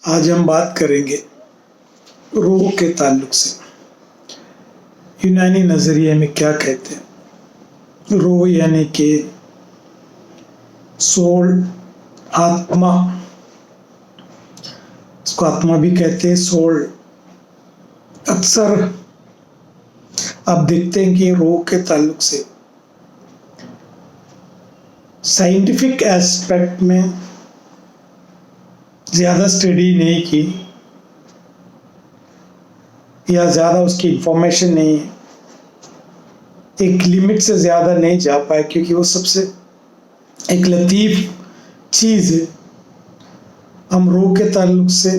आज हम बात करेंगे रूह के ताल्लुक से। यूनानी नज़रिए में क्या कहते हैं? रूह यानी कि सोल, आत्मा। इसको आत्मा भी कहते हैं, सोल। अक्सर आप देखते हैं कि रूह के ताल्लुक से साइंटिफिक एस्पेक्ट में ज़्यादा स्टडी नहीं की या ज़्यादा उसकी इंफॉर्मेशन नहीं, एक लिमिट से ज़्यादा नहीं जा पाए, क्योंकि वो सबसे एक लतीफ़ चीज़ है। हम रूह के ताल्लुक से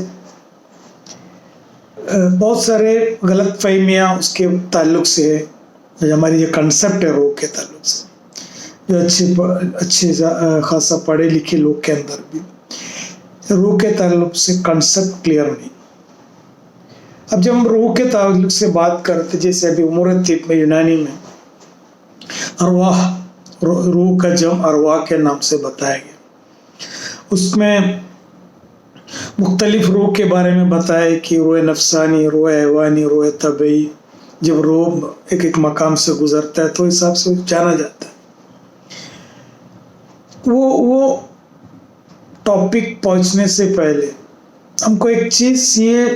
बहुत सारे गलत फहमियाँ उसके ताल्लुक से है। जो हमारी ये कंसेप्ट है रूह के ताल्लुक से, जो अच्छे खासा पढ़े लिखे लोग के अंदर भी रूह के ताल्लुक से कंसेप्ट क्लियर नहीं। अब जब हम रूह के ताल्लुक से बात करते, जैसे अभी उमूर तिब में यूनानी में अरवाह, रूह का जम अरवाह के नाम से बताया गया। उसमें मुख्तलिफ रूह के बारे में बताया कि रूह नफसानी, रूह हैवानी, रूह तबई। जब रूह एक एक मकाम से गुजरता है तो हिसाब से जाना जाता है। वो टॉपिक पहुंचने से पहले हमको एक चीज़, ये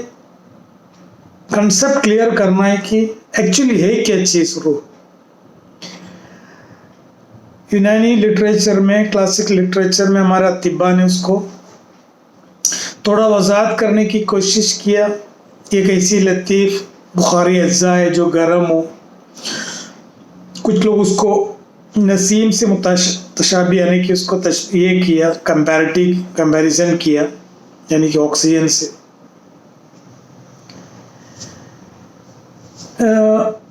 कंसेप्ट क्लियर करना है कि एक्चुअली है क्या चीज़ रूह। यूनानी लिटरेचर में, क्लासिक लिटरेचर में हमारा तिब्बा ने उसको थोड़ा वजाहत करने की कोशिश किया। एक ऐसी लतीफ़ बुखारी अज्जा है जो गर्म हो। कुछ लोग उसको नसीम से तशाबी, यानी कि उसको ये किया, कंपैरिजन किया, यानी कि ऑक्सीजन से।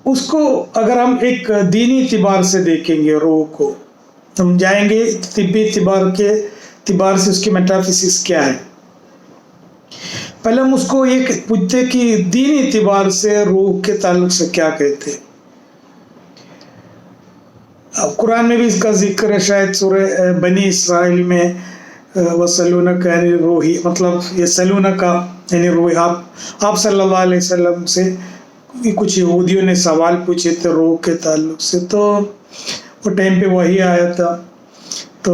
उसको अगर हम एक दीनी इतिबार से देखेंगे रूह को, हम जाएंगे तिब्बी इतिबार से उसकी मेटाफिजिक्स क्या है। पहले हम उसको ये पूछते कि दीनी इतिबार से रूह के ताल्लुक से क्या कहते हैं। अब कुरान में भी इसका जिक्र है, शायद सूरह बनी इसराइल में वसलूनका यानी रूही, मतलब ये सलूनका यानी रूही। आप सल्लल्लाहु अलैहि वसल्लम से कुछ यहूदियों ने सवाल पूछे थे रूह के ताल्लुक से, तो वो टाइम पे वही आया था। तो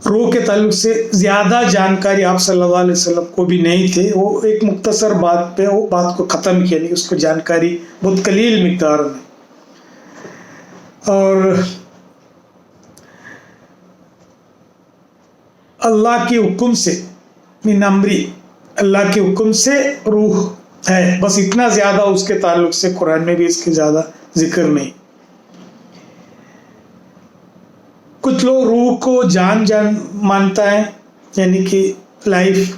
रूह के ताल्लुक से ज़्यादा जानकारी आप सल्लल्लाहु अलैहि वसल्लम को भी नहीं थे। वो एक मुख्तसर बात पे वो बात को ख़त्म किया, नहीं उसको जानकारी बहुत कलील मिकदार में। और अल्लाह के हुक्म से, मिन अम्री, अल्लाह के हुक्म से रूह है, बस इतना ज़्यादा उसके ताल्लुक से कुरान में भी इसके ज़्यादा जिक्र नहीं। कुछ लोग रूह को जान मानता है, यानी कि लाइफ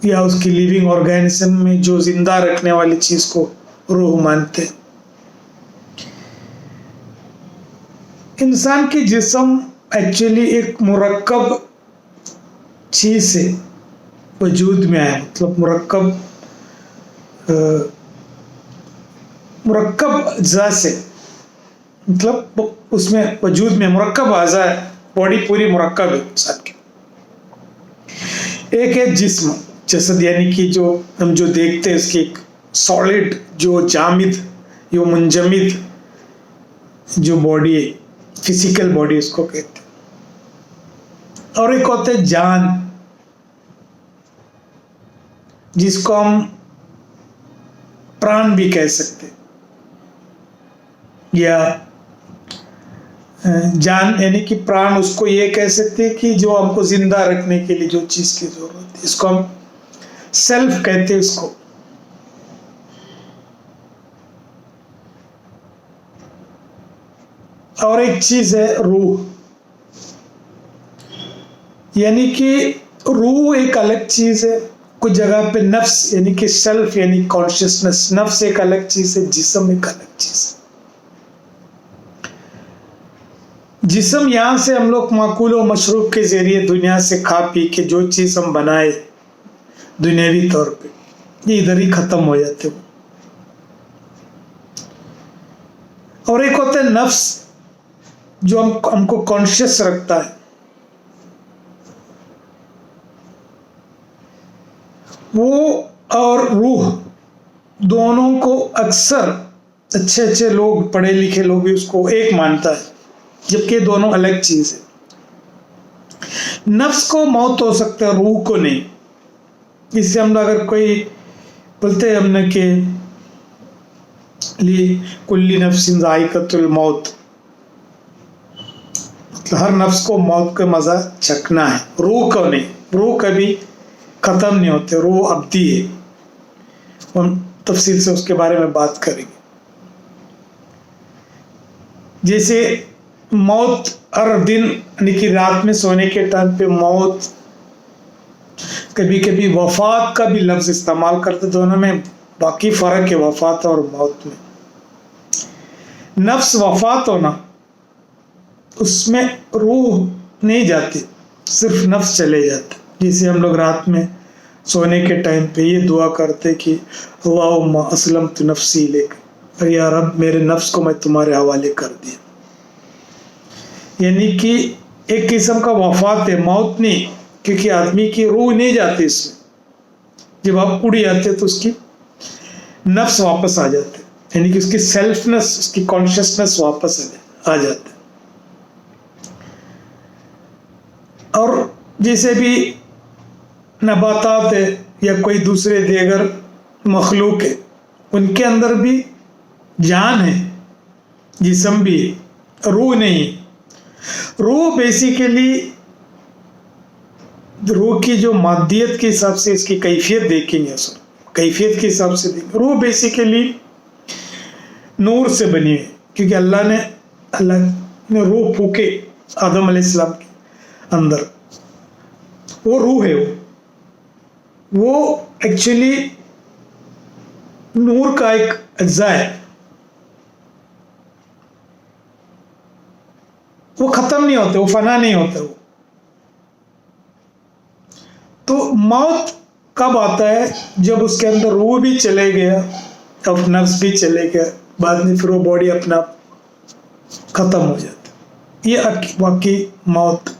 या उसकी लिविंग ऑर्गेनिज्म में जो जिंदा रखने वाली चीज़ को रूह मानते हैं। इंसान की जिस्म एक्चुअली एक मुरक्कब चीज़ से वजूद में आया, मतलब मुरक्कब अज्जा से, मतलब उसमें वजूद में मुरक्कब अज़ा है। बॉडी पूरी मुरक्कब है इंसान की। एक है जिस्म, जसद, यानी कि जो हम जो देखते हैं इसकी एक सॉलिड, जो जामिद, जो मुंजमिद जो बॉडी है, फिजिकल बॉडी उसको कहते हैं। और एक होता है जान, जिसको हम प्राण भी कह सकते हैं, या जान यानी कि प्राण उसको ये कह सकते हैं कि जो हमको जिंदा रखने के लिए जो चीज़ की जरूरत है, इसको हम सेल्फ कहते हैं इसको। और एक चीज़ है रूह, यानी कि रूह एक अलग चीज़ है। कुछ जगह पे नफ्स यानी कि सेल्फ यानी कॉन्शियसनेस, नफ्स एक अलग चीज़ है, जिस्म एक अलग चीज़ है। जिस्म यहाँ से हम लोग माकूल व मशरूब के ज़रिए दुनिया से खा पी के जो चीज़ हम बनाए दुनियावी तौर पे, ये इधर ही ख़त्म हो जाते हो। और एक होता है नफ्स, जो हमको कॉन्शियस रखता है, वो और रूह दोनों को अक्सर अच्छे अच्छे लोग, पढ़े लिखे लोग भी उसको एक मानता है, जबकि दोनों अलग चीज है। नफ्स को मौत हो सकता है, रूह को नहीं। इससे हम अगर कोई बोलते हैं हमने कि ली कुल्ली नफ्सिन ज़ाइक़तुल मौत, मतलब हर नफ्स को मौत का मजा चखना है, रूह को नहीं। रूह कभी खत्म नहीं होते, रूह अब्दी है। हम तफसील से उसके बारे में बात करेंगे। जैसे मौत हर दिन यानी कि रात में सोने के टाइम पे मौत, कभी कभी वफात का भी लफ्ज इस्तेमाल करते, दोनों में बाकी फर्क है वफात और मौत में। नफ्स वफात होना, उसमें रूह नहीं जाती, सिर्फ नफ्स चले जाते। जैसे हम लोग रात में सोने के टाइम पे ये दुआ करते कि अल्लाहुम्मा अस्लमतु नफ्सी इलैक, या रब मेरे नफ्स को मैं तुम्हारे हवाले कर दिया। यानी कि एक किस्म का वफात है, मौत नहीं, क्योंकि आदमी की रूह नहीं जाती इसमें। जब आप उड़ जाते तो उसकी नफ्स वापस आ जाते, यानी कि उसकी सेल्फनेस, उसकी कॉन्शियसनेस वापस आ जाते। और जैसे भी नबातात है या कोई दूसरे दीगर मखलूक है, उनके अंदर भी जान है, जिस्म भी है, रूह नहीं। रूह बेसिकली, रूह की जो मादियत के हिसाब से इसकी कैफियत देखेंगे, कैफियत के हिसाब से देखेंगे, रूह बेसिकली नूर से बनी है, क्योंकि अल्लाह ने रूह फूके आदम अलैहिस्सलाम के अंदर, वो रूह है। वो एक्चुअली नूर का एक अज्जा है, वो खत्म नहीं होते, वो फना नहीं होते। वो तो मौत कब आता है? जब उसके अंदर रूह भी चले गया, तब नफ्स भी चले गया, बाद में फिर वो बॉडी अपना खत्म हो जाती। ये वाकई मौत।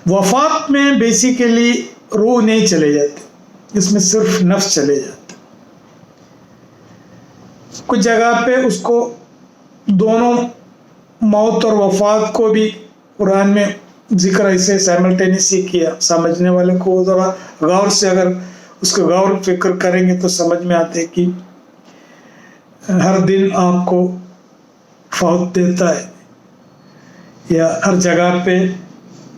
वफात में बेसिकली रूह नहीं चले जाते, इसमें सिर्फ नफ्स चले जाते। कुछ जगह पे उसको दोनों मौत और वफात को भी कुरान में जिक्र ऐसे साइमल्टेनियसली किया। समझने वाले को ज़रा गौर से अगर उसको गौर फिक्र करेंगे तो समझ में आते हैं कि हर दिन आपको फौत देता है, या हर जगह पे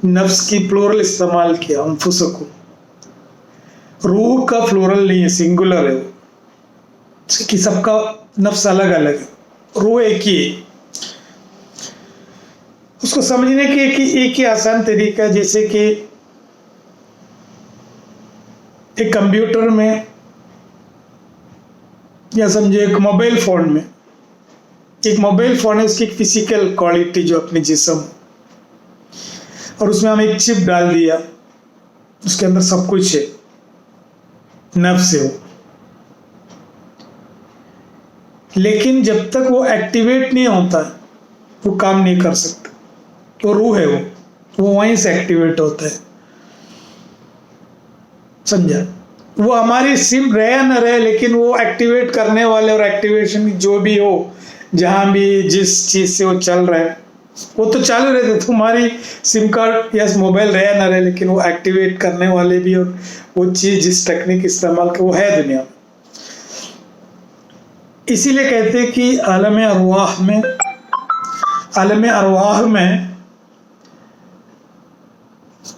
नफ्स की प्लूरल इस्तेमाल किया, अनफुसकुम। रूह का प्लूरल नहीं है, सिंगुलर है वो, कि सबका नफ्स अलग अलग है, रूह एक ही है। उसको समझने की एक ही आसान तरीका है, जैसे कि एक कंप्यूटर में, या समझे एक मोबाइल फोन में, एक मोबाइल फोन है, उसकी फिजिकल क्वालिटी जो अपनी जिस्म, और उसमें हम एक चिप डाल दिया, उसके अंदर सब कुछ है, नफ्स है वो। लेकिन जब तक वो एक्टिवेट नहीं होता वो काम नहीं कर सकता। तो रूह है वो वहीं से एक्टिवेट होता है, समझा? वो हमारी सिम रहे या न रहे, लेकिन वो एक्टिवेट करने वाले और एक्टिवेशन जो भी हो, जहां भी जिस चीज से वो चल रहा है, वो तो चालू रहते। तुम्हारी सिम कार्ड या मोबाइल रहे या न रहे, लेकिन वो एक्टिवेट करने वाले भी और वो चीज जिस टेक्निक इस्तेमाल कर, वो है दुनिया में। इसीलिए कहते हैं कि आलम अरवाह में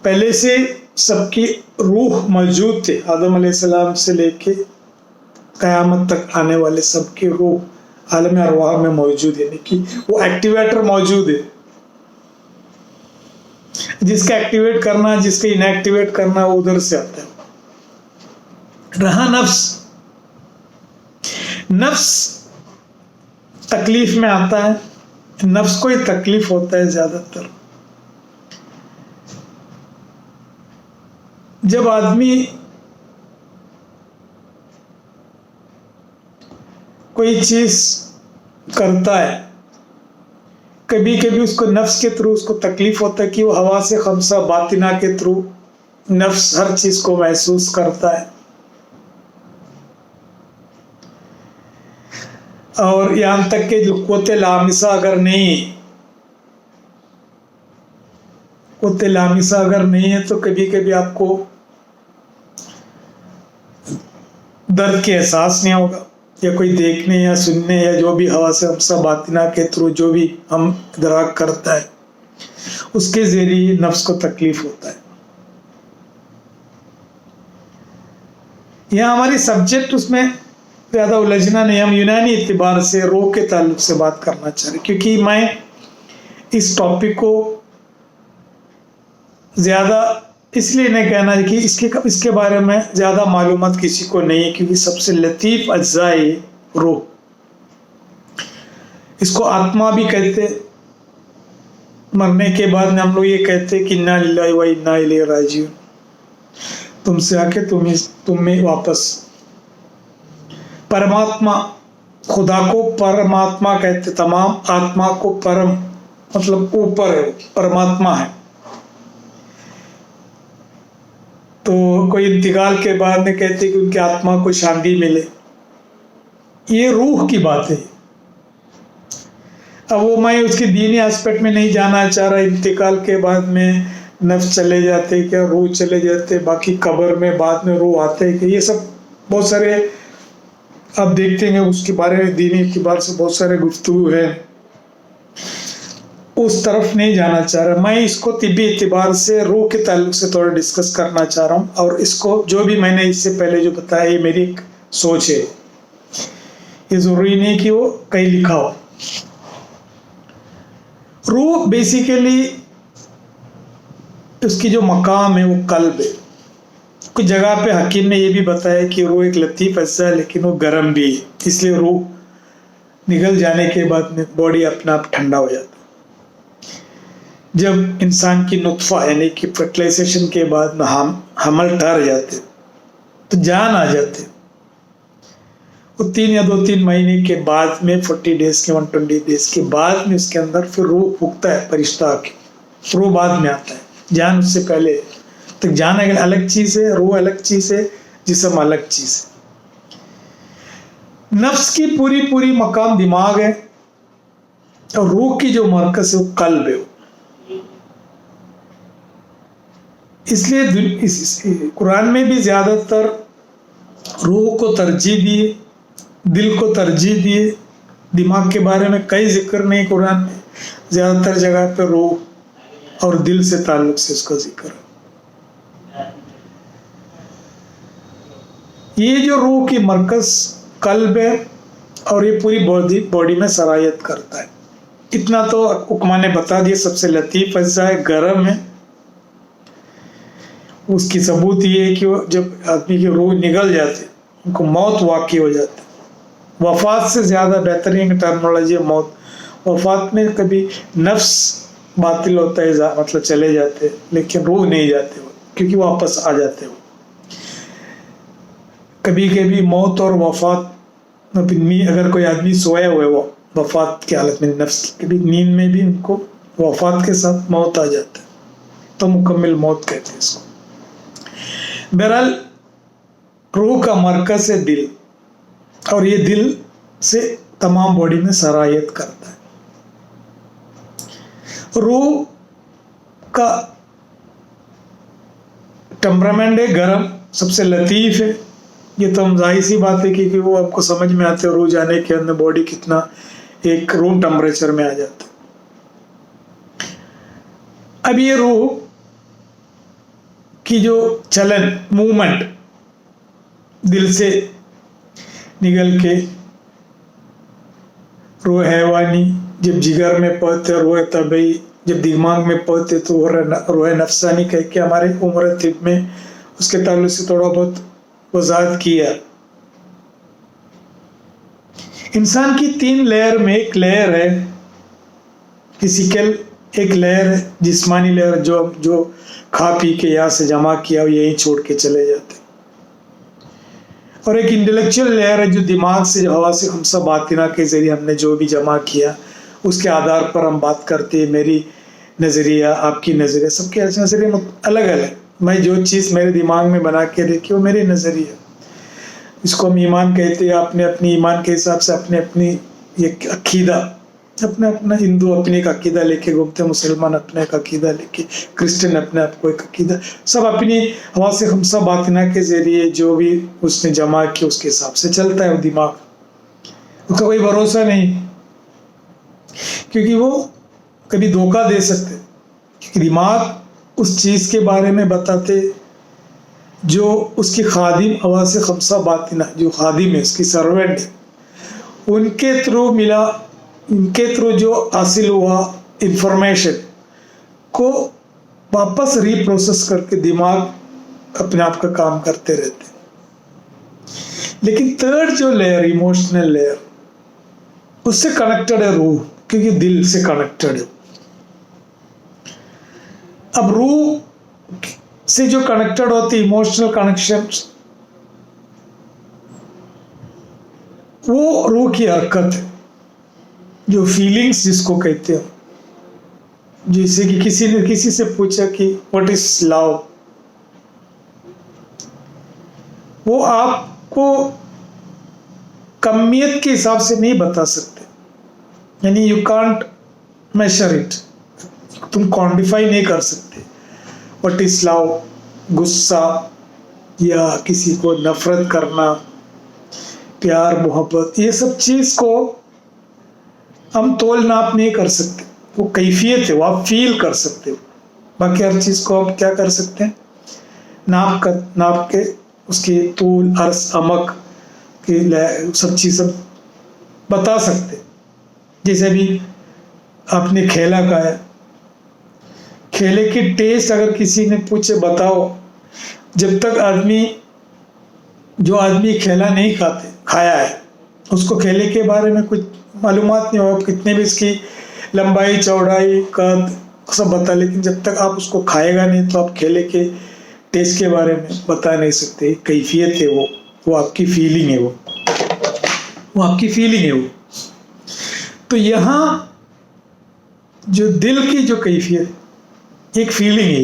पहले से सबकी रूह मौजूद थे। आदम अलैहिस्सलाम से लेके क़यामत तक आने वाले सबकी रूह आलम अरवाह में मौजूद है, यानी कि वो एक्टिवेटर मौजूद है। जिसका एक्टिवेट करना, जिसका इनएक्टिवेट करना, वो उधर से आता है। रहा नफ्स तकलीफ में आता है, नफ्स को ही तकलीफ होता है ज्यादातर। जब आदमी कोई चीज करता है, कभी कभी उसको नफ्स के थ्रू उसको तकलीफ होता है कि वो हवा से खमसा बातिना के थ्रू नफ्स हर चीज को महसूस करता है। और यहाँ तक कि जो क़ुव्वत लामिसा अगर नहीं है तो कभी कभी आपको दर्द के एहसास नहीं होगा, या कोई देखने या सुनने या जो भी हवा से हमसा बातिना के थ्रू जो भी हम इदराक करता है उसके ज़रिए नफ्स को तकलीफ होता है। यहाँ हमारी सब्जेक्ट उसमें ज़्यादा उलझना नहीं, हम यूनानी इतिबार से रूह के ताल्लुक से बात करना चाह रहे, क्योंकि मैं इस टॉपिक को ज़्यादा इसलिए नहीं कहना है कि इसके बारे में ज़्यादा मालूमात किसी को नहीं है, क्योंकि सबसे लतीफ़ अज्जाए रूह, इसको आत्मा भी कहते। मरने के बाद में हम लोग ये कहते कि इन्ना लिल्लाहि व इन्ना इलैहि राजिऊन, तुमसे आके तुम में वापस। परमात्मा, खुदा को परमात्मा कहते, तमाम आत्मा को परम मतलब ऊपर है, परमात्मा है। तो कोई इंतकाल के बाद में कहते कि उनकी आत्मा को शांति मिले, ये रूह की बात है। अब वो मैं उसके दीनी एस्पेक्ट में नहीं जाना चाह रहा। इंतकाल के बाद में नफ्स चले जाते क्या, रूह चले जाते, बाकी कब्र में बाद में रूह आते कि ये सब बहुत सारे आप देखते हैं, उसके बारे में दीनी एतबार से बहुत सारे गुफ्तगू है, उस तरफ नहीं जाना चाह रहा। मैं इसको तिब्बी एतबार से रूह के ताल्लुक से थोड़ा डिस्कस करना चाह रहा हूँ, और इसको जो भी मैंने इससे पहले जो बताया ये मेरी एक सोच है, ये ज़रूरी नहीं कि वो कहीं लिखा हो। रूह बेसिकली उसकी जो मकाम है वो कल्ब है। कुछ जगह पे हकीम ने ये भी बताया कि रूह एक लतीफ़ हिस्सा है लेकिन वो गर्म भी है, इसलिए रूह निकल जाने के बाद में बॉडी अपना आप ठंडा हो जाता है। जब इंसान की नुत्फा यानी कि फर्टिलाइजेशन के बाद में हमल ठहर जाते तो जान आ जाते, वो 3 या 2-3 महीने के बाद में 40 डेज के 120 डेज के बाद में उसके अंदर फिर रूह फूकता है, फरिश्ता आके। रूह बाद में आता है, जान उससे पहले। तो जान अलग चीज़ है, रूह अलग चीज़ है, जिस्म अलग चीज़ है। नफ्स की पूरी मकाम दिमाग है, और रूह की जो मरकज़ है वो कल्ब है। इसलिए कुरान में भी ज़्यादातर रूह को तरजीह दिए, दिल को तरजीह दिए। दिमाग के बारे में कई जिक्र नहीं कुरान में, ज़्यादातर जगह पे रूह और दिल से ताल्लुक से उसका जिक्र है। ये जो रूह की मरकज़ कल्ब है, और ये पूरी बॉडी में सरायत करता है। इतना तो हुक्मा ने बता दिया, सबसे लतीफ़ अज्जा है, गर्म है। उसकी सबूत ये है कि वो जब आदमी की रूह निकल जाती है, उनको मौत वाक़ई हो जाती है। वफ़ात से ज़्यादा बेहतरीन टर्मिनोलॉजी है मौत। वफ़ात में कभी नफ्स बातिल होता है, मतलब चले जाते हैं, लेकिन रूह नहीं जाते वो, क्योंकि वापस आ जाते वो। कभी कभी मौत और वफ़ात, अगर कोई आदमी सोया हुआ है वो वफ़ात की हालत में, नफ्स की कभी नींद में भी उनको वफ़ात के साथ मौत आ जाता है, तो मुकम्मिल मौत कहते हैं इसको। बहरहाल रूह का मरकज़ है दिल, और ये दिल से तमाम बॉडी में सरायत करता है। रूह का टेम्परामेंट है गर्म, सबसे लतीफ़ है। ये तो हम जाहिर सी बात है कि वो आपको समझ में आते हैं, रूह जाने के अंदर बॉडी कितना एक रूम टेम्परेचर में आ जाता है। अब ये रूह की जो चलन, मूवमेंट दिल से निकल के रूह हैवानी, जब जिगर में पहुँचते रूह तबई, जब दिमाग में पहुँचते तो रूह नफसानी कह के हमारे उम्र तिब में उसके ताल्लुक से थोड़ा बहुत वजाहत किया। इंसान की 3 लेयर में एक लेयर है फिजिकल, एक लेयर है जिस्मानी लेयर, जो खा पी के यहाँ से जमा किया और यहीं छोड़ के चले जाते, और एक इंटेलेक्चुअल लेयर है जो दिमाग से, जो हवा से हम सब बातिना के ज़रिए हमने जो भी जमा किया उसके आधार पर हम बात करते हैं। मेरी नज़रिया, आपकी नज़रिया, सबके नज़रिए अलग अलग। मैं जो चीज़ मेरे दिमाग में बना के रखी वो मेरी नज़रिया, इसको हम ईमान कहते हैं। आपने अपनी ईमान के हिसाब से अपने अपनी ये अकीदा, अपना अपना हिंदू अपने एक अकीदा लेके घूमते, मुसलमान अपने एक अकीदा लेके, क्रिश्चियन अपने आप को एक अकीदा, सब अपनी हवा से हम सब बातिना के जरिए जो भी उसने जमा किया उसके हिसाब से चलता है वो दिमाग, उसका कोई भरोसा नहीं, क्योंकि वो कभी धोखा दे सकते, क्योंकि दिमाग उस चीज़ के बारे में बताते जो उसकी खादिम हवा से खमसा बातिना, जो खादिम है उसकी सर्वेंट है, उनके थ्रू मिला, उनके थ्रू जो हासिल हुआ इंफॉर्मेशन को वापस रीप्रोसेस करके दिमाग अपने आप का काम करते रहते हैं। लेकिन थर्ड जो लेयर, इमोशनल लेयर, उससे कनेक्टेड है रूह, क्योंकि दिल से कनेक्टेड है। अब रूह से जो कनेक्टेड होती इमोशनल कनेक्शन, वो रूह की हरकत है, जो फीलिंग्स जिसको कहते हैं। जैसे कि किसी ने किसी से पूछा कि व्हाट इज लव, वो आपको कमियत के हिसाब से नहीं बता सकते, यानी यू कांट मेजर इट, तुम क्वांटिफाई नहीं कर सकते। व्हाट इज लव, गुस्सा या किसी को नफरत करना, प्यार मोहब्बत, ये सब चीज को हम तोल नाप नहीं कर सकते, वो कैफियत है, वो आप फील कर सकते हो। बाकी हर चीज को आप क्या कर सकते हैं, नाप के उसकी तूल अर्स अमक की सब चीज बता सकते। जैसे भी आपने खेला का है, खेले की टेस्ट अगर किसी ने पूछे बताओ, जब तक जो आदमी खेला नहीं खाया है, उसको खेले के बारे में कुछ मालूमात नहीं होगा, कितने भी इसकी लंबाई चौड़ाई कद सब बता, लेकिन जब तक आप उसको खाएगा नहीं तो आप खेले के टेस्ट के बारे में बता नहीं सकते। कैफियत है वो आपकी फीलिंग है, वो आपकी फीलिंग है वो। तो यहाँ जो दिल की जो कैफियत एक फीलिंग है,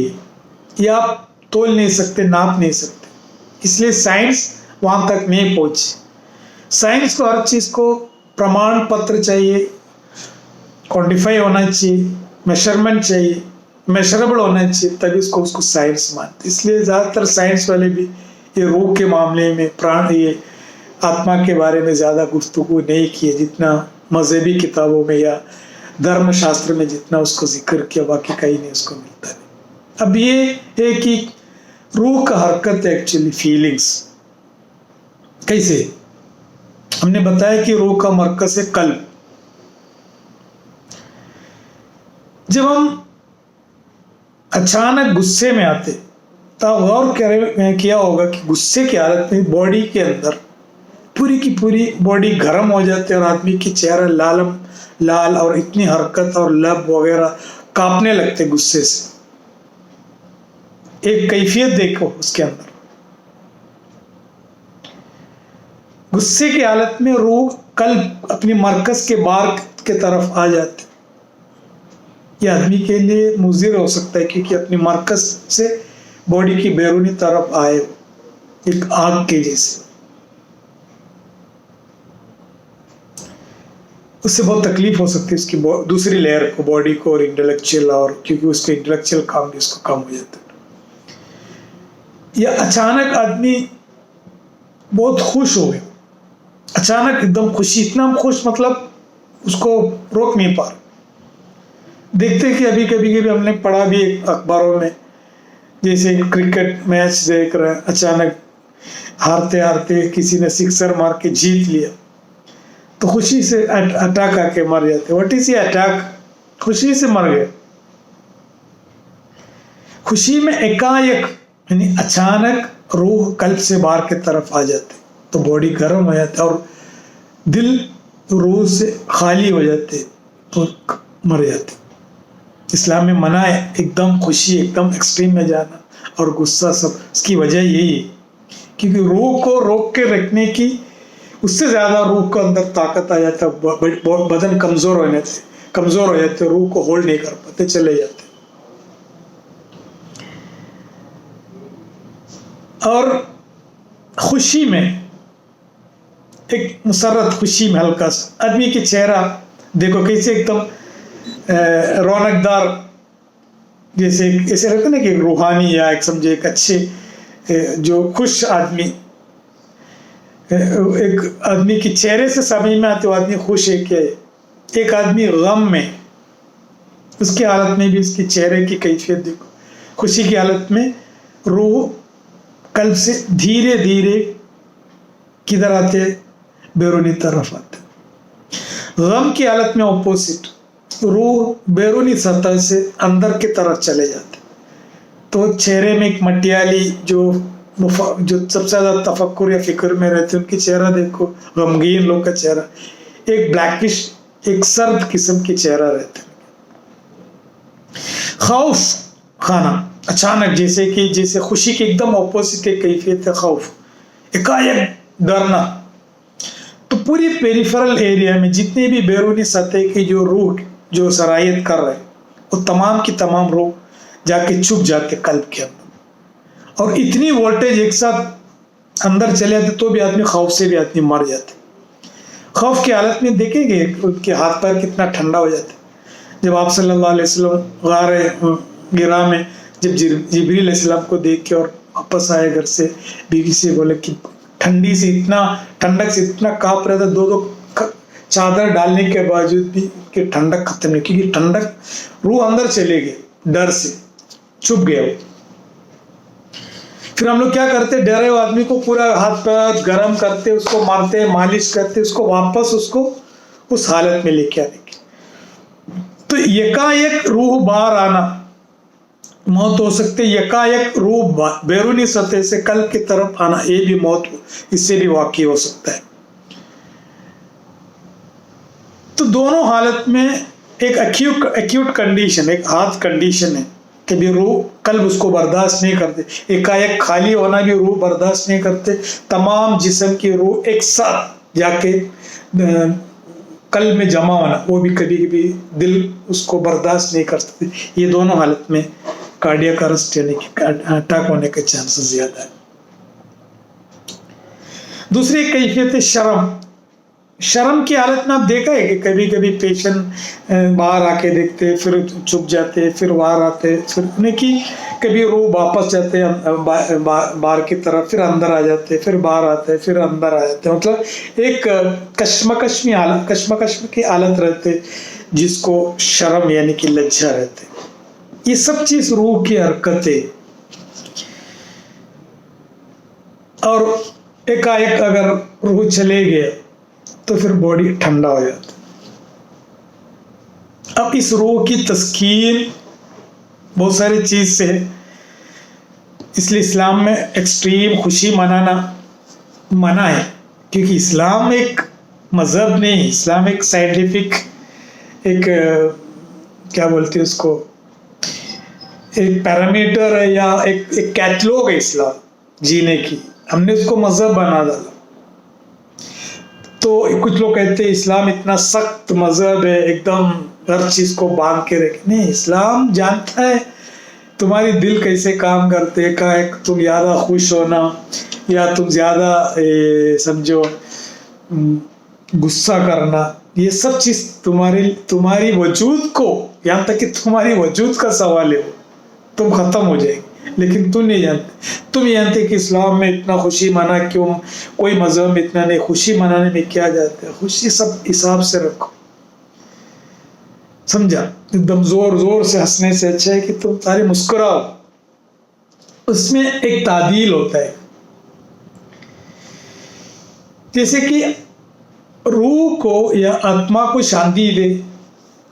ये आप तोल नहीं सकते, नाप नहीं सकते, इसलिए साइंस वहाँ तक नहीं पहुँची। साइंस को हर चीज़ को प्रमाण पत्र चाहिए, क्वांटिफाई होना चाहिए, मेजरमेंट चाहिए, मेजरेबल होना चाहिए, तभी उसको साइंस मानते। इसलिए ज़्यादातर साइंस वाले भी ये रूह के मामले में, प्राण, ये आत्मा के बारे में ज़्यादा गुफ्तगू नहीं किए जितना मजहबी किताबों में या धर्मशास्त्र में जितना उसको जिक्र किया, बाकी कहीं नहीं उसको मिलता नहीं। अब ये है कि रूह का हरकत है एक्चुअली फीलिंग्स कैसे। हमने बताया कि रूह का मरकज है कल्ब। जब हम अचानक गुस्से में आते, तो गौर किया होगा कि गुस्से की हालत में बॉडी के अंदर पूरी की पूरी बॉडी गर्म हो जाती है और आदमी की चेहरा लाल और इतनी हरकत और लब वगैरह कांपने लगते गुस्से से। एक कैफियत देखो उसके अंदर। गुस्से की हालत में रूह कल्ब अपनी मरकज के बाहर के तरफ आ जाते। यह आदमी के लिए मुज़िर हो सकता है क्योंकि अपनी मरकज से बॉडी की बैरूनी तरफ आए, एक आग के जैसे। उससे बहुत तकलीफ हो सकती है उसकी दूसरी लेयर को, बॉडी को और इंटेलेक्चुअल, और क्योंकि उसको इंटेलेक्चुअल काम भी उसको कम हो जाता है। या अचानक आदमी बहुत खुश हो गया, अचानक एकदम खुशी, इतना खुश मतलब उसको रोक नहीं पा रहा। देखते कि अभी कभी हमने पढ़ा भी अखबारों में, जैसे क्रिकेट मैच देख रहे हैं, अचानक हारते हारते किसी ने सिक्सर मार के जीत लिया तो खुशी से अटैक आके मर जाते। व्हाट इज ये अटैक, खुशी से मर गए। खुशी में एकाएक यानी अचानक रूह कल्ब से बाहर की तरफ आ जाते, तो बॉडी गर्म हो जाता और दिल रूह से खाली हो जाते तो मर जाते। इस्लाम में मना है एकदम खुशी, एकदम एक्सट्रीम में जाना और गुस्सा सब। इसकी वजह यही है क्योंकि रूह को रोक के रखने की, उससे ज़्यादा रूह को अंदर ताकत आ जाता, बदन कमज़ोर हो जाते, रूह को होल्ड नहीं कर पाते, चले जाते। और खुशी में एक मुसर्रत खुशी में हल्का सा आदमी के चेहरा देखो कैसे एकदम रौनकदार, जैसे ऐसे लगता ना कि रूहानी या एक समझे एक अच्छे जो खुश आदमी, एक आदमी के चेहरे से समझ में आते वो आदमी खुश है क्या है। एक आदमी गम में, उसकी हालत में भी उसके चेहरे की कैफियत देखो। खुशी की हालत में रूह कल्ब से धीरे धीरे किधर आते, बैरूनी तरफ आते। गम की हालत में ऑपोजिट, रूह बैरूनी सतह से अंदर की तरफ चले जाते। तो चेहरे में एक मटियाली जो सबसे ज्यादा तफक्कुर या फिक्र में रहते, उनकी चेहरा देखो, गमगीन लोग का चेहरा एक ब्लैकिश, एक सर्द किस्म की चेहरा रहते। खौफ खाना अचानक, जैसे खुशी के एकदम ऑपोजिट एक कैफियत है खौफ, एकाएक डरना। तो पूरी पेरिफेरल एरिया में जितने भी बैरूनी सतह की जो रूह जो सरायत कर रहे, वो तमाम की तमाम रूह जाके छुप जाते कल्ब के अंदर, और इतनी वोल्टेज एक साथ अंदर चले जाते तो भी आदमी खौफ से भी आदमी मर जाते। खौफ की हालत में देखेंगे उनके हाथ पैर कितना ठंडा हो जाता है। जब आप सल्लल्लाहु अलैहि वसल्लम गारे गिरा में जब जिब्रील अलैहिस्सलाम को देख के और वापस आए घर से, बीवी से बोले कि ठंडी से इतना, ठंडक से इतना कांप रहा था, दो चादर डालने के बावजूद भी कि ठंडक खत्म नहीं, क्योंकि ठंडक रूह अंदर चले गए, डर से छुप गए। फिर हम लोग क्या करते, डरे हुए आदमी को पूरा हाथ पैर गर्म करते, उसको मारते, मालिश करते, उसको वापस उसको उस हालत में लेके आने की। तो यकायक रूह बाहर आना, मौत हो सकती है। यकायक रूह बैरूनी सतह से कल्ब की तरफ आना, ये भी मौत, इससे भी वाकई हो सकता है। तो दोनों हालत में एक एक्यूट कंडीशन, एक हार्ट कंडीशन है कि भी रूह कल्ब उसको बर्दाश्त नहीं करते। एकाएक खाली होना भी रूह बर्दाश्त नहीं करते। तमाम जिस्म की रूह एक साथ जाके कल्ब में जमा होना, वो भी कभी कभी दिल उसको बर्दाश्त नहीं कर सकते। ये दोनों हालत में कार्डियक अरेस्ट यानी कि अटैक होने के चांसेस ज्यादा है। दूसरी कैफियत है शर्म। शर्म की हालत में आप देखा है कि कभी कभी पेशेंट बाहर आके देखते, फिर चुप जाते, फिर बाहर आते, फिर उन्हें की कभी रूह वापस जाते बाहर की तरफ, फिर अंदर आ जाते, फिर बाहर आते, फिर अंदर आ जाते। मतलब एक कश्मकश की हालत रहते, जिसको शर्म यानी कि लज्जा रहते। ये सब चीज रूह की हरकतें, और एकाएक अगर रूह चले गए तो फिर बॉडी ठंडा हो जाता। अब इस रूह की तस्कीन बहुत सारी चीज से है, इसलिए इस्लाम में एक्सट्रीम खुशी मनाना मना है, क्योंकि इस्लाम एक मजहब नहीं, इस्लाम एक साइंटिफिक, एक क्या बोलते हैं उसको, एक पैरामीटर है या एक कैटलॉग है इस्लाम जीने की। हमने उसको मजहब बना डाला। तो कुछ लोग कहते हैं इस्लाम इतना सख्त मजहब है, एकदम हर चीज को बांध के रखे। नहीं, इस्लाम जानता है तुम्हारी दिल कैसे काम करते, का एक तुम ज्यादा खुश होना या तुम ज्यादा समझो गुस्सा करना, ये सब चीज तुम्हारी वजूद को, यहाँ तक कि तुम्हारी वजूद का सवाल है, तुम खत्म हो जाएगी। लेकिन तुम नहीं जानते, तुम जानते कि इस्लाम में इतना खुशी मना क्यों, कोई मजहब में इतना नहीं, खुशी मनाने में क्या जाता है। खुशी सब हिसाब से रखो, समझा। एकदम जोर जोर से हंसने से अच्छा है कि तुम सारे मुस्कुराओ, उसमें एक तादील होता है। जैसे कि रूह को या आत्मा को शांति दे,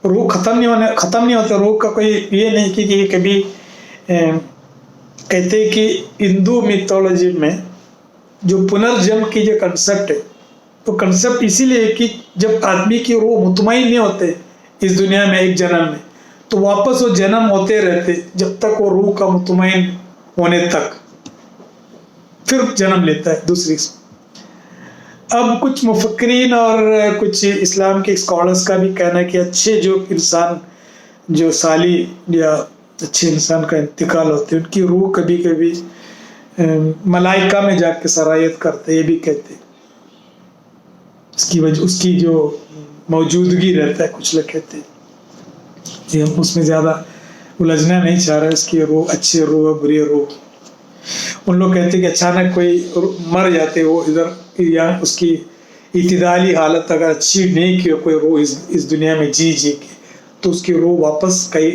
रूह खत्म नहीं होता। रूह का कोई ये नहीं कि कभी कहते हैं कि हिंदू मिथोलॉजी में जो पुनर्जन्म की जो कंसेप्ट है, तो कंसेप्ट इसीलिए कि जब आदमी की रूह मुतमईन नहीं होते इस दुनिया में एक जन्म में, तो वापस वो जन्म होते रहते जब तक वो रूह का मुतमईन होने तक, फिर जन्म लेता है दूसरी। अब कुछ मुफक्किरीन और कुछ इस्लाम के स्कॉलर्स का भी कहना है कि अच्छे जो इंसान, जो साली या अच्छे इंसान का इंतकाल होते हैं, उनकी रूह कभी कभी मलाइका में जाके सरायत करते, ये भी कहते। उसकी वजह उसकी जो मौजूदगी रहता है, कुछ लोग कहते हैं कि हम उसमें ज़्यादा उलझना नहीं चाह रहे, उसकी रूह अच्छी रूह है बुरी रूह। उन लोग कहते हैं कि अचानक कोई मर जाते वो इधर, या उसकी इतदाली हालत अगर अच्छी नहीं की कोई रूह इस दुनिया में जी के, तो उसकी रूह वापस कहीं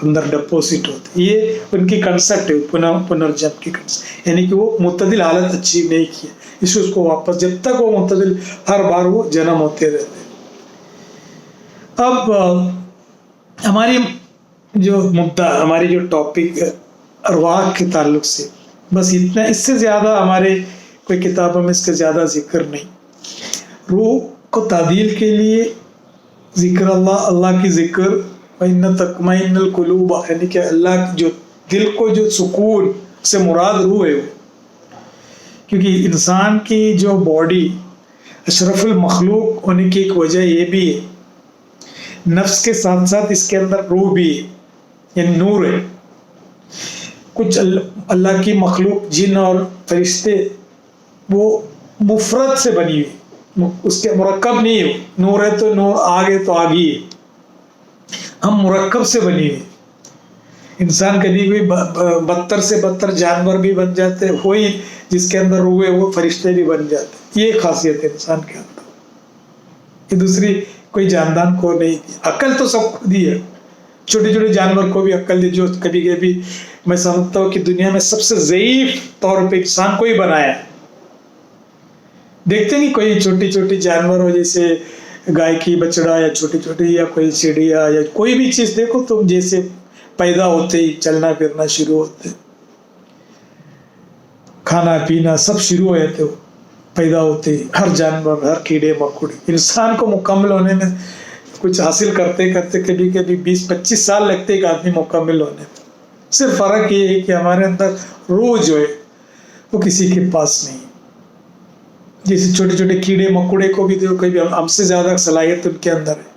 अंदर डिपोजिट होती। ये उनकी कंसेप्ट है पुनर्जन्म की कंसेप्ट, यानी कि वो मुतदिल हालत अचीव नहीं की है, इसलिए उसको वापस, जब तक वो मुतदिल, हर बार वो जन्म होते रहते हैं। अब हमारी जो मुद्दा, हमारी जो टॉपिक अरवाह के ताल्लुक से बस इतना, इससे ज़्यादा हमारे कोई किताबों में इसका ज़्यादा जिक्र नहीं। रूह को तादील के लिए जिक्र अल्लाह की जिक्र, वइन्ना तत्मइन्नुल कुलूब, यानी कि अल्लाह जो दिल को जो सुकून से मुराद रूह है वो, क्योंकि इंसान की जो बॉडी अशरफुल मखलूक होने की एक वजह ये भी है, नफ्स के साथ साथ इसके अंदर रूह भी है, यानी नूर है। कुछ अल्लाह की मखलूक जिन और फरिश्ते वो मुफरत से बनी हुई, उसके मुरक्कब नहीं है, नूर है तो नूर, आग है तो आग ही है। हम मुरक्कब से बनी हुई, इंसान कभी भी बदतर से बदतर जानवर भी बन जाते हैं, वही जिसके अंदर रूह है वो फरिश्ते भी बन जाते हैं। ये खासियत है इंसान के अंदर, ये दूसरी कोई जानदान को नहीं दी। अक्ल तो सब खुद ही है, छोटे छोटे जानवर को भी अक्ल दी, जो कभी कभी मैं समझता हूँ कि दुनिया में सबसे ज़ईफ तौर पे इंसान को ही बनाया। देखते नहीं कोई छोटी छोटी जानवर हो, जैसे गाय की बछड़ा या छोटी छोटी, या कोई चिड़िया या कोई भी चीज़ देखो तुम, जैसे पैदा होते ही चलना फिरना शुरू होते, खाना पीना सब शुरू हो जाते हो पैदा होते ही। हर जानवर, हर कीड़े मकोड़े, इंसान को मुकम्मल होने में कुछ हासिल करते करते कभी कभी 20-25 साल लगते एक आदमी मुकम्मल होने में। सिर्फ फ़र्क ये है कि हमारे अंदर रूह जो है वो किसी के पास नहीं है। जैसे छोटे छोटे कीड़े मकोड़े को भी देखो, कभी हमसे ज़्यादा सलाहियत उनके अंदर है।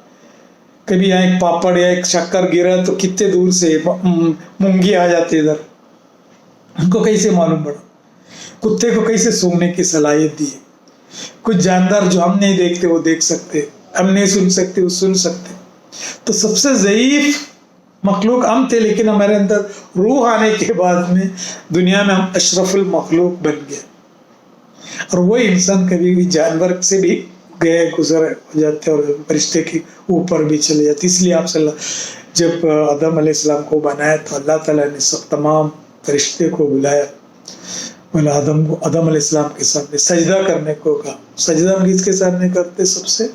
कभी यहाँ एक पापड़ या एक शक्कर गिरा तो कितने दूर से मूंगी आ जाती है इधर, उनको कैसे मालूम पड़ा। कुत्ते को कैसे सूंघने की सलाहियत दी है। कुछ जानदार जो हम नहीं देखते वो देख सकते, हम नहीं सुन सकते वो सुन सकते। तो सबसे ज़ईफ मखलूक हम थे, लेकिन हमारे अंदर रूह आने के बाद में दुनिया में हम अशरफुल मखलूक बन गए। और वो इंसान कभी भी जानवर से भी गए गुजर हो जाते और फरिश्ते के ऊपर भी चले जाते। इसलिए आप जब आदम अलैहिस्सलाम को बनाया तो अल्लाह ताला ने सब तमाम फरिश्ते को बुलाया, बोला आदम अलैहिस्सलाम के सामने सजदा करने को कहा। सजदा हम किसके सामने करते? सबसे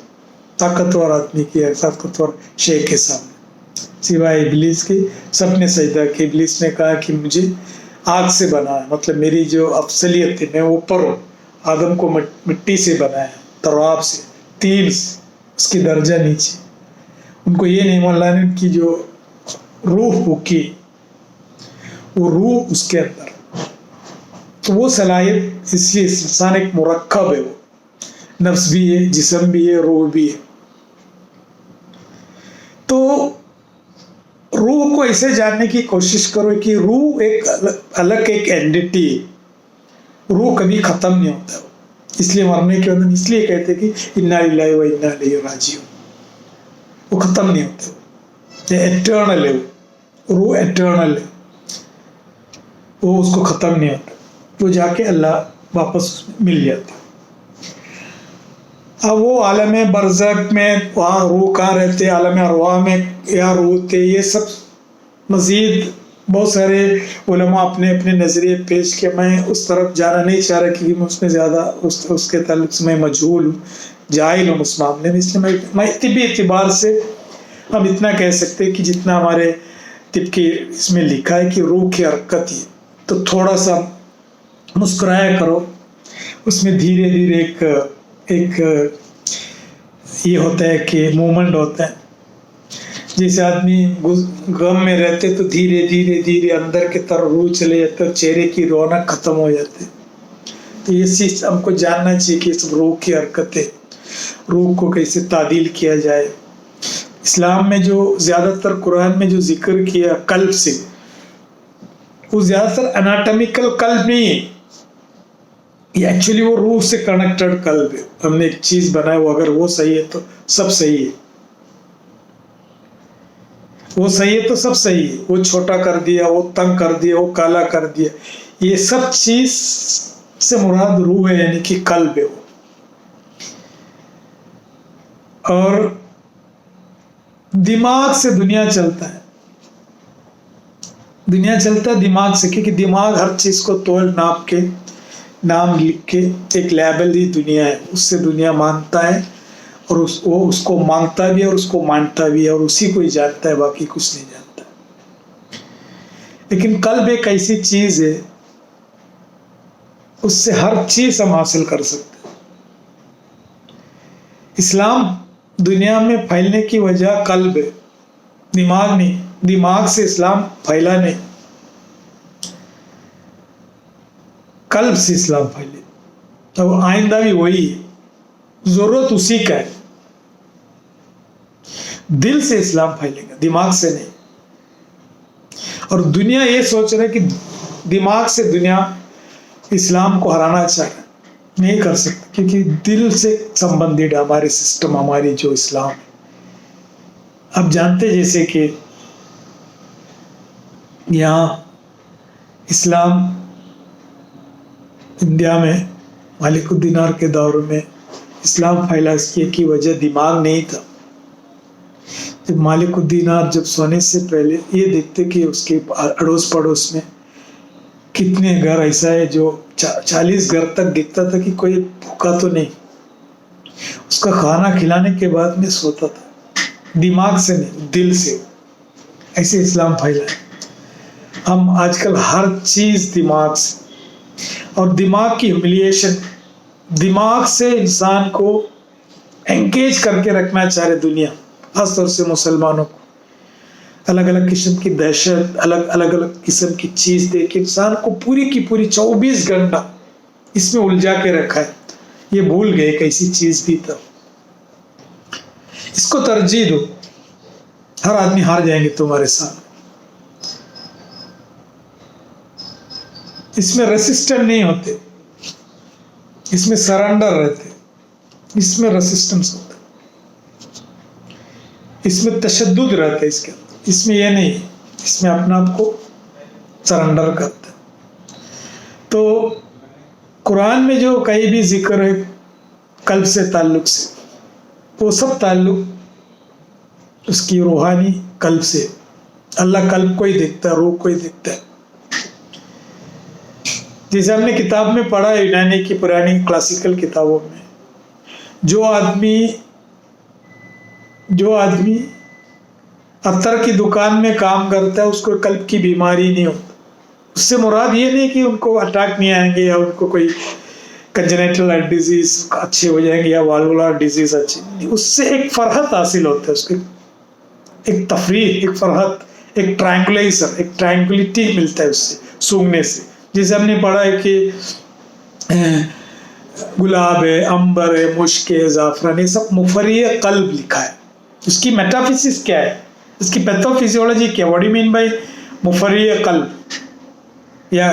ताकतवर आदमी की, ताकतवर शेख के सामने, सिवाय इब्लीस के सबने सजदा किया। इब्लीस ने कहा कि मुझे आग से बनाया, मतलब मेरी जो अफसलियत है मैं ऊपर हूँ। आदम को मिट्टी से बनाया, तराब से, तीन से, उसकी दर्जा नीचे। उनको ये नहीं मालूम है कि जो रूह होगी वो रूह उसके अंदर, तो वो सलाहियत, इसलिए इंसान एक मुरक्कब है, वो नफ्स भी है, जिस्म भी है, रूह भी है। तो रूह को ऐसे जानने की कोशिश करो कि रूह एक अलग एक एंटिटी है, रूह कभी ख़त्म नहीं होता है। इसलिए मरने के बाद इसलिए कहते कि इन्ना लिल्लाहि व इन्ना इलैहि राजिऊन, वो ख़त्म नहीं होता, ये एटर्नल है, रूह एटर्नल है, वो उसको ख़त्म नहीं होता, वो जाके अल्लाह वापस मिल जाता। अब वो आलम बरज़ख में वहाँ रूह कहाँ रहते, आलम अरवाह में या रूह थे, ये सब मज़ीद बहुत सारे उलमा अपने अपने नज़रिए पेश किए। मैं उस तरफ जाना नहीं चाह रहा क्योंकि मैं उसमें ज़्यादा उसके ताल्लुक से मैं मजहूल हूँ, जाहिल हूँ उस मामले में। इसलिए मैं तिब्बी एतबार से हम इतना कह सकते हैं कि जितना हमारे तिब के इसमें लिखा है कि रूह की हरकत ही, तो थोड़ा सा मुस्कुराया करो। उसमें धीरे धीरे एक ये होता है कि मूवमेंट होता है, जैसे आदमी गम में रहते तो धीरे धीरे धीरे अंदर की तरफ रूह चले जाते और चेहरे की रौनक खत्म हो जाती। तो ये चीज़ हमको जानना चाहिए कि सब रूह की हरकतें, रूह को कैसे तादील किया जाए। इस्लाम में जो ज़्यादातर कुरान में जो जिक्र किया कल्ब से, वो ज़्यादातर एनाटॉमिकल कल्ब नहीं है, ये एक्चुअली वो रूह से कनेक्टेड कल्ब है। हमने एक चीज बनाया, वो अगर वो सही है तो सब सही है, वो सही है तो सब सही है। वो छोटा कर दिया, वो तंग कर दिया, वो काला कर दिया, ये सब चीज से मुराद रूह है, यानी कि कल्ब है वो। और दिमाग से दुनिया चलता है, दुनिया चलता है दिमाग से, क्योंकि दिमाग हर चीज को तोल नाप के नाम लिख के एक लेबल ही दुनिया है, उससे दुनिया मानता है और वो उसको मांगता भी है और उसको मानता भी है और उसी को ही जानता है, बाकी कुछ नहीं जानता। लेकिन कल्ब एक ऐसी चीज है, उससे हर चीज हम हासिल कर सकते हैं। इस्लाम दुनिया में फैलने की वजह कल्ब है, दिमाग नहीं। दिमाग से इस्लाम फैला नहीं, कल्ब से इस्लाम फैले। तो आइंदा भी वही है, जरूरत उसी का है। दिल से इस्लाम फैलेगा, दिमाग से नहीं। और दुनिया ये सोच रही है कि दिमाग से दुनिया इस्लाम को हराना चाहे, नहीं कर सकती, क्योंकि दिल से संबंधित हमारे सिस्टम, हमारी जो इस्लाम है। आप जानते जैसे कि यहाँ इस्लाम इंडिया में मालिकुद्दीनार के दौर में इस्लाम फैला, इसकी की वजह दिमाग नहीं था। जब मालिकुद्दीनार जब सोने से पहले ये देखते कि उसके अड़ोस पड़ोस में कितने घर ऐसा है जो 40 घर तक दिखता था कि कोई भूखा तो नहीं, उसका खाना खिलाने के बाद में सोता था। दिमाग से नहीं, दिल से। ऐसे इस्लाम फैला है। हम आजकल हर चीज दिमाग से, और दिमाग की ह्यूमिलिएशन, दिमाग से इंसान को एंगेज करके रखना चाह रहे दुनिया, खासतौर से मुसलमानों को। अलग अलग किस्म की दहशत, अलग अलग किस्म की चीज देके इंसान को पूरी की पूरी 24 घंटा इसमें उलझा के रखा है। ये भूल गए कैसी चीज भी था। इसको तरजीह दो, हर आदमी हार जाएंगे तुम्हारे साथ। इसमें रेसिस्टेंट नहीं होते, इसमें सरेंडर रहते, इसमें रेसिस्टेंस होता, इसमें तशद्दुद रहता है। इसके अंदर इसमें यह नहीं, इसमें अपने आप को सरेंडर करता है। तो कुरान में जो कहीं भी जिक्र है कल्ब से ताल्लुक से, वो सब ताल्लुक उसकी रूहानी कल्ब से। अल्लाह कल्ब को ही देखता है, रूह को ही देखता है। जैसे हमने किताब में पढ़ा है, यूनानी की पुरानी क्लासिकल किताबों में, जो आदमी अत्तर की दुकान में काम करता है उसको कल्ब की बीमारी नहीं होती। उससे मुराद ये नहीं कि उनको अटैक नहीं आएंगे या उनको कोई कंजेनिटल डिजीज अच्छे हो जाएंगे या वाल्वुलर डिजीज अच्छी नहीं। उससे एक फरहत हासिल होता है, उसके एक तफरीह, एक फरहत, एक ट्रैंकुलाइजर, एक ट्रैंकुलिटी मिलता है उससे सूंघने से। जैसे हमने पढ़ा है कि गुलाब है, अंबर है, मुश्क है, जाफरान, ये सब मुफर्रिय कल्ब लिखा है। उसकी मेटाफिजिक्स क्या है, उसकी पैथोफिजियोलॉजी क्या है? What do you mean by मुफर्रिय कल्ब? या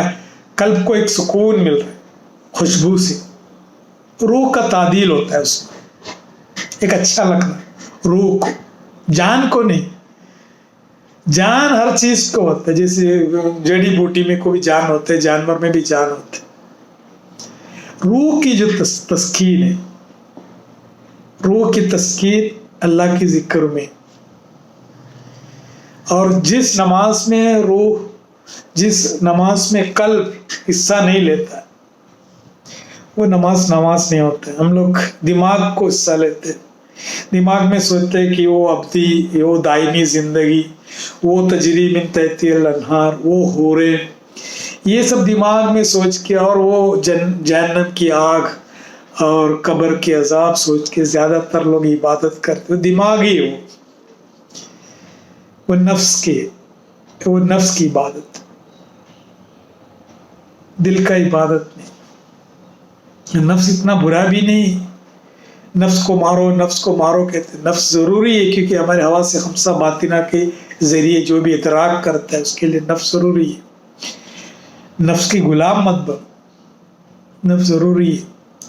कल्ब को एक सुकून मिल रहा है खुशबू से, रूह का तादील होता है उसमें, एक अच्छा लगना रूह को, जान को नहीं। जान हर चीज को होता है, जैसे जड़ी बूटी में कोई जान होता है, जानवर में भी जान होता है। रूह की जो तस्कीन है, रूह की तस्कीन अल्लाह की जिक्र में। और जिस नमाज में रूह, जिस नमाज में कल्ब हिस्सा नहीं लेता, वो नमाज नहीं होता है। हम लोग दिमाग को हिस्सा लेते हैं, दिमाग में सोचते हैं कि वो अब्दी, वो दायमी जिंदगी, वो तजरी मिन तहतिल अनहार, वो होरे, ये सब दिमाग में सोच के, और वो जहन्नम की आग और कब्र के अजाब सोच के ज्यादातर लोग इबादत करते हैं। दिमाग ही वो नफ्स की इबादत, दिल का इबादत नहीं। नफ्स इतना बुरा भी नहीं, नफ्स को मारो कहते। नफ्स जरूरी है, क्योंकि हमारे हवा से खमसा बातिना के जरिए जो भी इतराक करता है उसके लिए नफ्स जरूरी है। नफ्स की गुलाम मत बनो, नफ्स ज़रूरी है,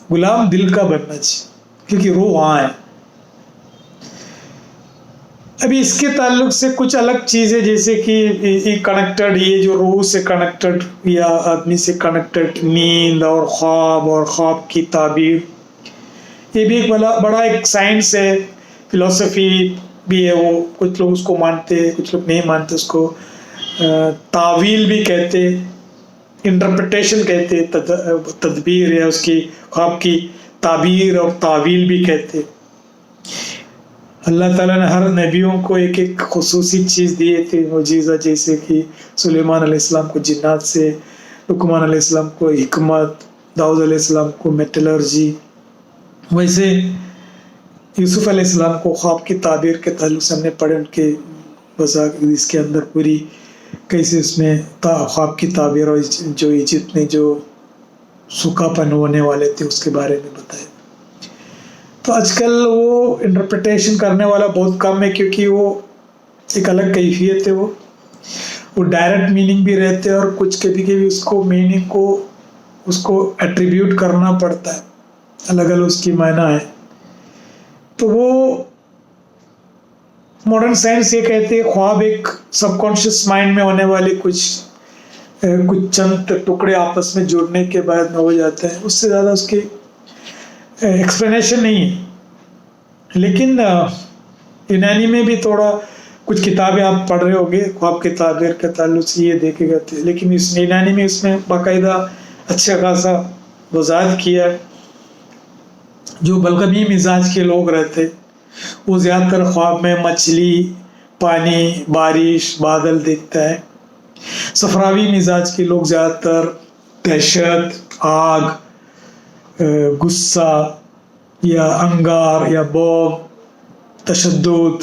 गुलाम दिल का बनना चाहिए क्योंकि रूह वहाँ है। अभी इसके ताल्लुक से कुछ अलग चीज़ें जैसे कि कनेक्टेड, ये जो रूह से कनेक्टेड या आदमी से कनेक्टेड नींद और ख्वाब की ताबीर, ये भी एक बड़ा एक साइंस है, फिलॉसफी भी है। वो कुछ लोग उसको मानते हैं, कुछ लोग नहीं मानते उसको। तावील भी कहते, इंटरप्रिटेशन कहते, तदबीर है उसकी, ख्वाब की ताबीर और तावील भी कहते। अल्लाह ताला ने हर नबियों को एक एक खुसूसी चीज़ दिए थे, मुजीज़ा, जैसे कि सुलेमान अलैहिस्सलाम को जिन्नात से, लुकमान अलैहिस्सलाम को हिकमत, दाऊद अलैहिस्सलाम को मेटलर्जी। वैसे यूसुफ अलैहिस्सलाम को ख्वाब की ताबीर के ताल्लुक से हमने पढ़े, उनके वज़ाक़ इसके अंदर पूरी कैसे उसमें ख्वाब की ताबीर और जो इजिप्ट में जो सूखापन होने वाले थे उसके बारे में बताया। तो आजकल वो इंटरप्रिटेशन करने वाला बहुत कम है, क्योंकि वो एक अलग कैफियत है। वो डायरेक्ट मीनिंग भी रहते हैं और कुछ कभी कभी उसको मीनिंग को उसको एट्रीब्यूट करना पड़ता है, अलग अलग उसकी मायना है। तो वो मॉडर्न साइंस ये कहते हैं ख्वाब एक सबकॉन्शियस माइंड में होने वाले कुछ चंद टुकड़े आपस में जुड़ने के बाद में हो जाते हैं, उससे ज़्यादा उसकी एक्सप्लेनेशन नहीं है। लेकिन यूनानी में भी थोड़ा कुछ किताबें आप पढ़ रहे होंगे ख्वाब की ताबीर के ताल्लुक से, ये देखे गए थे। लेकिन इस यूनानी में इसमें बाकायदा अच्छा खासा वजाहत किया। जो बलगमी मिजाज के लोग रहते वो ज़्यादातर ख्वाब में मछली, पानी, बारिश, बादल देखता है। सफरावी मिजाज के लोग ज़्यादातर दहशत, आग, गुस्सा या अंगार या बौग, तशद्दुद,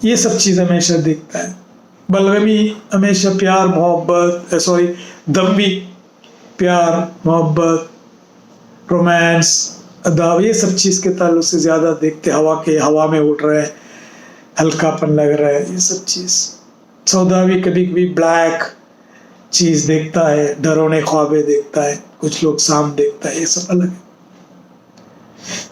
ये सब चीज़ हमेशा देखता है। बलगमी हमेशा प्यार मोहब्बत, दम्भी, प्यार मोहब्बत, रोमांस, अदाव, ये सब चीज़ के ताल्लुक से ज़्यादा देखते। हवा में उड़ रहे हैं, हल्कापन लग रहा है, ये सब चीज़। सौदावी कभी कभी ब्लैक चीज़ देखता है, डरोने ख्वाबें देखता है, कुछ लोग सांप देखता है, ये सब अलग है।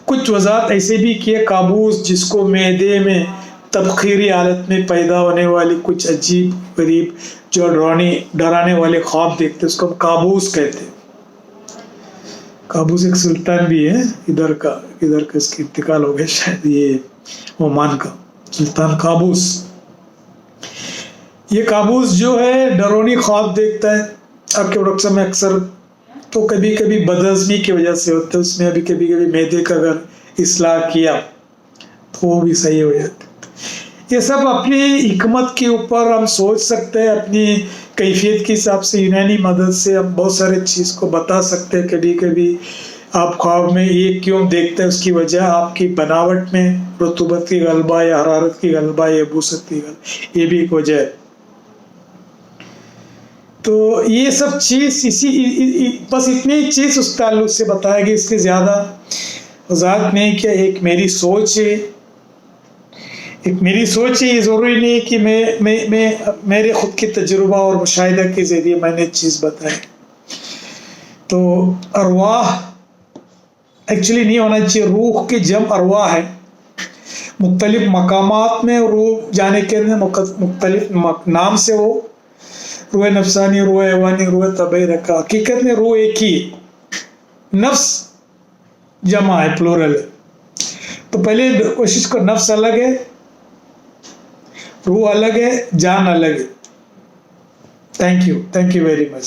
कुछ वजाहत ऐसे भी किए, काबूस, जिसको मैदे में तबखीरी हालत में पैदा होने वाली कुछ अजीब गरीब जो डराने वाले ख्वाब देखते, उसको हम काबूस कहते हैं। काबूस एक सुल्तान भी है इधर का इसका इंतकाल हो गया शायद, ये ओमान का सुल्तान काबूस। ये काबूस जो है डरोनी ख्वाब देखता है आपके वक्त में अक्सर, तो कभी कभी बदहज़मी की वजह से होता है उसमें। अभी कभी कभी मैदे का अगर इस्लाह किया तो वो भी सही हो जाता है। ये सब अपनी हिकमत के ऊपर हम सोच सकते हैं, अपनी कैफियत के हिसाब से यूनानी मदद से हम बहुत सारे चीज़ को बता सकते हैं। कभी कभी आप ख्वाब में ये क्यों देखते हैं, उसकी वजह आपकी बनावट में रुतूबत की गलबा या हरारत की गलबा या बूसत की गलबा, ये भी एक वजह है। तो ये सब चीज़ बस इतनी चीज़ उस ताल्लुक से बताएगी, इसके ज़्यादा वजाहत नहीं किया। एक मेरी सोच है, ये ज़रूरी नहीं कि मैं मेरे ख़ुद की तजुर्बा और मुशाहिदा के ज़रिए मैंने चीज़ बताई। तो अरवाह एक्चुअली नहीं होना चाहिए, रूह की जम अरवाह है। मुख्तलिफ मकामात में रूह जाने के मुख्तलिफ नाम से वो रूह नफसानी, रूह ऐवानी, रूह तबई रखा। हकीकत में रूह एक ही है, नफ्स जमा है, प्लूरल है। तो पहले कोशिश को, नफ्स अलग है, रूह अलग है, जान अलग है। Thank you very much.